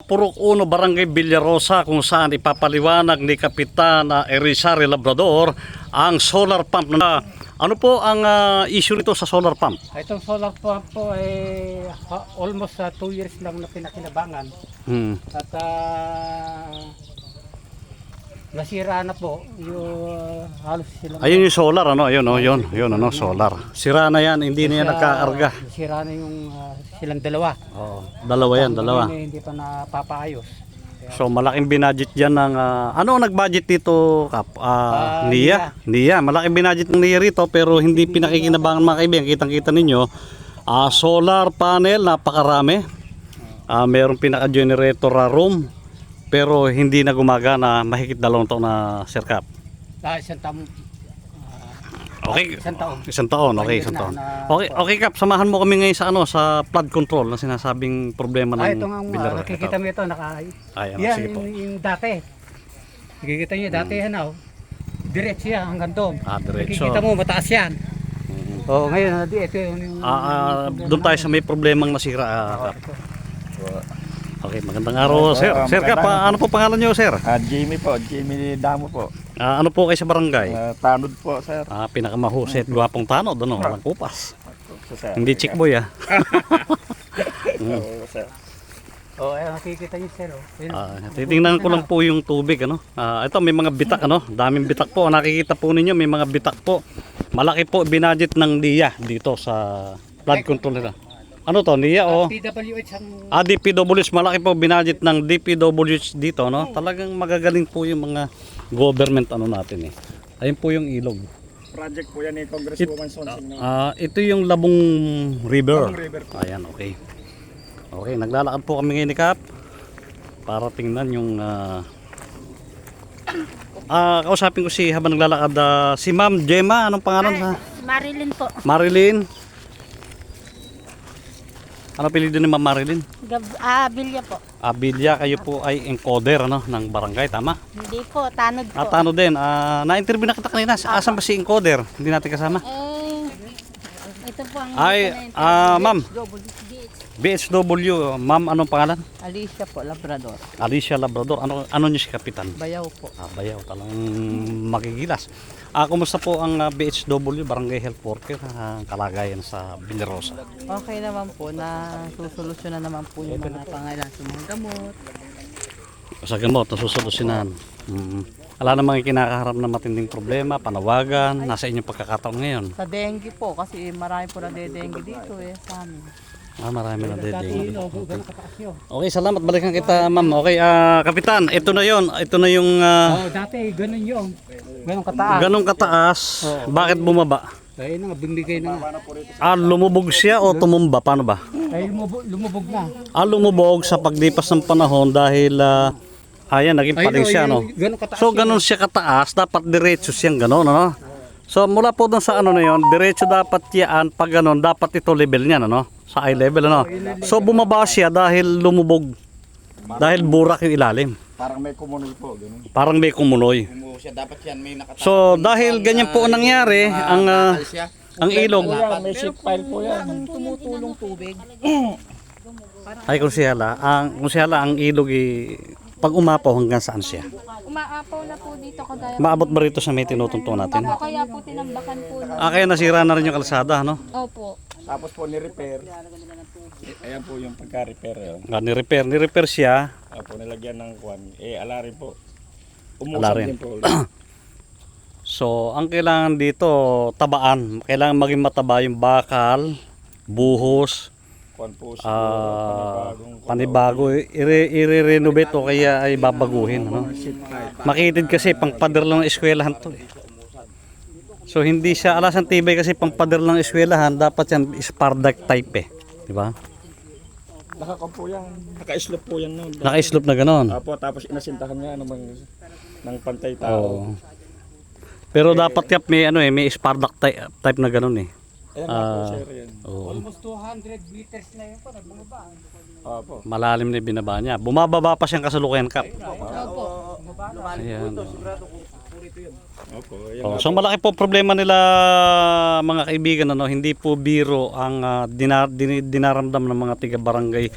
Purok 1, Barangay Villarosa, kung saan ipapaliwanag ni Kapitan Erizari Labrador ang solar pump na ano po ang issue nito sa solar pump? Itong solar pump po ay almost 2 years lang na pinakinabangan. At nasira na po yung halos sila. Ayun yung solar ano, ayun oh, yun ano, solar. Sira na yan, hindi na yan nagkakarga. Nasira na yung silang dalawa. Oo, dalawa yan, dalawa. Hindi pa napapaayos. So malaking binudget diyan ng ano ang nag-budget dito, Kap? NIA. Malaking binudget ng NIA rito pero hindi pinakikinabangan mga kaibigan. Kitang-kita ninyo. Solar panel, napakarami. Mayroong pinaka-generator room pero hindi na gumagana, mahigit 2 taon na, Sir Kap. Isang taon. Okay. Isang taon. Okay, isang taon. Okay, Kap, samahan mo kami ngayon sa sa flood control na sinasabing problema ng ito nga, nakikita mo ito, sige po. Yung dati. Nakikita niyo dati diretso yan hanggang doon. Diretso. Nakikita mo mataas yan. Ngayon ito yung doon tayo sa may problemang nasira, Kap. Okay, magandang araw, Sir. Sir Kap, ano po pangalan niyo, Sir? Jamie po, Jamie Damo po. Ano po kayo sa barangay? Tanod po, sir. Pinakamahusay at gwapong tanod, ano? Walang kupas. Hindi chick boy, Sir. nakikita niyo, sir. Titingnan ko lang po yung tubig, ano? Ito may mga bitak, ano? Daming bitak po. Nakikita po ninyo, may mga bitak po. Malaki po binudget ng NIA dito sa flood control nila. Ano to, NIA o? DPWH ang DPWH, malaki po binudget ng DPWH dito, no? Talagang magagaling po yung mga government natin Ayun po yung ilog. Project po yan ni Congresswoman Sonsing. Ito yung Labong River. Ayan, okay. Okay, naglalakad po kami ngayon ni Kap para tingnan yung kausapin ko habang naglalakad si Ma'am Gemma, anong pangalan? Marilyn po. Marilyn. Ano apelyido ni Ma'am Marilyn? Bilya po. Bilya, kayo po ay encoder ng barangay, tama? Hindi po, tanod po. Tanod din. Na-interview na kita kanina. Asan ba si encoder? Hindi natin kasama. Ito po ang Ma'am. BHW, Ma'am, anong pangalan? Alicia po, Labrador. Alicia Labrador. Ano niyo si Kapitan? Bayaw po. Bayaw, talang magigilas. Kumusta po ang BHW, Barangay Health Worker, kalagayan sa Villarosa? Okay naman po, na susolusyonan naman po yung mga pangailangan sa mga gamot. Sa gamot, nasusolusyonan. Wala namang kinakaharap na matinding problema, panawagan, nasa inyong pagkakataon ngayon? Sa dengue po, kasi marami po nade-dengue dito sa amin. Marami na dengue. Okay, salamat. Balikan kita, Ma'am. Okay, Kapitan, ito na yon. Ito na yung... dati, ganun yung. Ganun kataas. Ganun kataas. Bakit bumaba? Ay, bumigay na nga. Lumubog siya o tumumba? Paano ba? Ay, lumubog na. Lumubog sa paglipas ng panahon dahil... ayan, naging paling siya, no? So, ganun siya kataas. Dapat diretso siyang ganun, no? So, mula po dun sa na yon, diretso dapat yan. Pag ganun, dapat ito level niya, no? Sa eye level, ano? So bumaba siya dahil lumubog. Dahil burak yung ilalim. Parang may kumunoy po, ganun. Parang may kumunoy. Dapat yan may nakataas. So dahil ganyan po ang nangyari, ang ilog. May ship pile po yan. Tumutulong tubig. Ay konsyala, ang ilog pag umapaw hanggang saan siya? Umaapaw na po dito kagaya. Maabot ba rito sa may tinutunto natin? Kaya po tinambakan po. Kaya nasira na rin yung kalsada, no? Opo. Tapos po ni-repair. Ayan po yung pagka-repair. Ni-repair siya. Po nilagyan ng kwan. Alarin po. Alarin. Din po. So, ang kailangan dito, tabaan. Kailangan maging mataba yung bakal, buhos, Kwan po panibago, i-renovate o kaya ay babaguhin. Ano? Makitid kasi pangpader lang ng eskwelahan to. So hindi siya alasang tibay kasi pangpader lang ng eskwelahan, dapat yan Spardak type di ba? Naka-slope yan. Naka-slope po yan. No? Naka-slope na gano'n. Tapos inasintahan niya ng pantay tao. Pero dapat may Spardak type na gano'n Ayan po, sir, yan. Almost 200 meters na yun po, nagbumaba. Malalim na binaba niya. Bumababa pa siyang kasalukuyan, Kap. Opo. Ayan. Opo, so malaki po problema nila mga kaibigan, hindi po biro ang dinaramdam ng mga tiga barangay